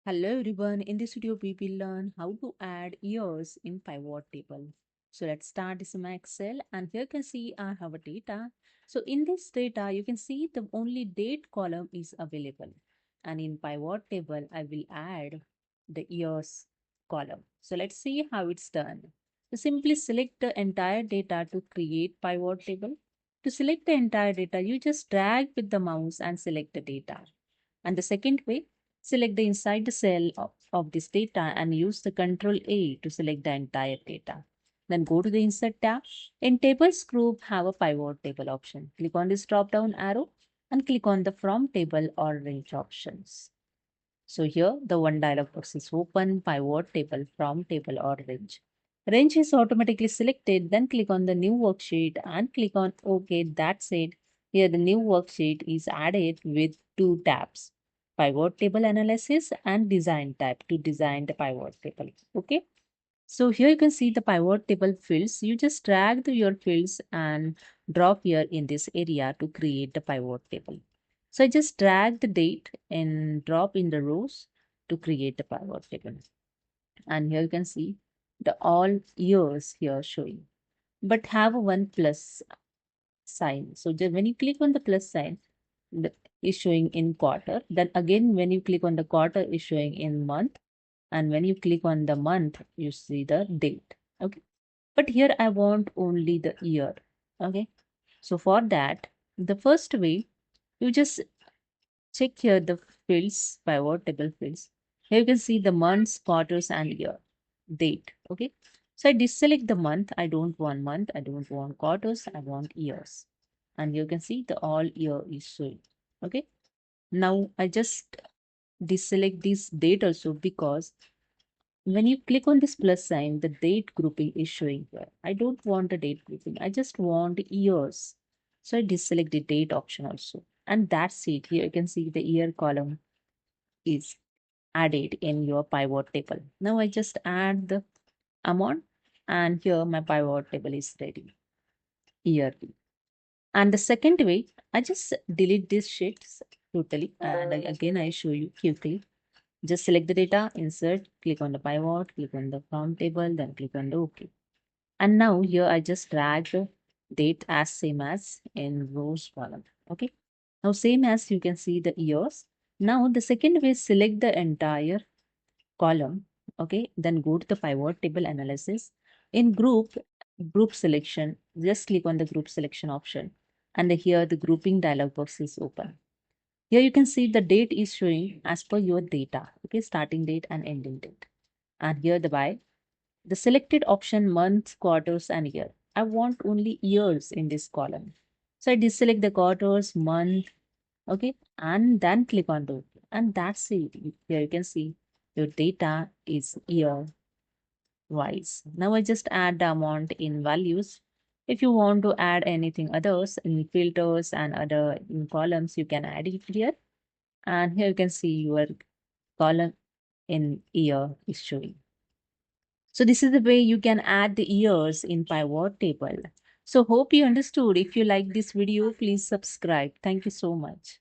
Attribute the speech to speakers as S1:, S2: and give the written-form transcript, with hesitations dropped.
S1: Hello everyone, in this video we will learn how to add years in pivot table. So let's start this in my Excel and here you can see I have a data. So in this data you can see the only date column is available and in pivot table I will add the years column. So let's see how it's done. So simply select the entire data to create pivot table. To select the entire data you just drag with the mouse and select the data. And the second way, select the inside the cell of this data and use the Control A to select the entire data. Then go to the Insert tab. In Tables group, have a pivot table option. Click on this drop down arrow and click on the From Table or Range options. So here the one dialog box is open, pivot table, from table or range. Range is automatically selected, then click on the new worksheet and click on OK. That's it. Here the new worksheet is added with two tabs, pivot table analysis and design tab to design the pivot table. Okay. So here you can see the pivot table fields. You just drag your fields and drop here in this area to create the pivot table. So I just drag the date and drop in the rows to create the pivot table. And here you can see the all years here showing, but have one plus sign. So just when you click on the plus sign, the is showing in quarter. Then again, when you click on the quarter, is showing in month. And when you click on the month, you see the date. Okay. But here I want only the year. Okay. So for that, the first way, you just check here the fields, pivot table fields. Here you can see the months, quarters, and year, date. Okay. So I deselect the month. I don't want month. I don't want quarters. I want years. And you can see the all year is showing. Okay. Now I just deselect this date also because when you click on this plus sign, the date grouping is showing here. I don't want the date grouping. I just want years. So I deselect the date option also. And that's it. Here you can see the year column is added in your pivot table. Now I just add the amount and here my pivot table is ready. Yearly. And the second way, I just delete these sheets totally. And again, I show you quickly. Just select the data, insert, click on the pivot, click on the from table, then click on the OK. And now here I just drag the date as same as in rows column. Okay. Now same as you can see the years. Now the second way, select the entire column. Okay. Then go to the pivot table analysis. In group selection, just click on the group selection option. And here the grouping dialog box is open. Here you can see the date is showing as per your data. Okay, starting date and ending date. And here the selected option months, quarters, and year. I want only years in this column. So I deselect the quarters, month, okay, and then click on the OK. And that's it. Here you can see your data is year wise. Now I just add the amount in values. If you want to add anything others in filters and other in columns, you can add it here. And here you can see your column in year is showing. So this is the way you can add the years in pivot table. So hope you understood. If you like this video, please subscribe. Thank you so much.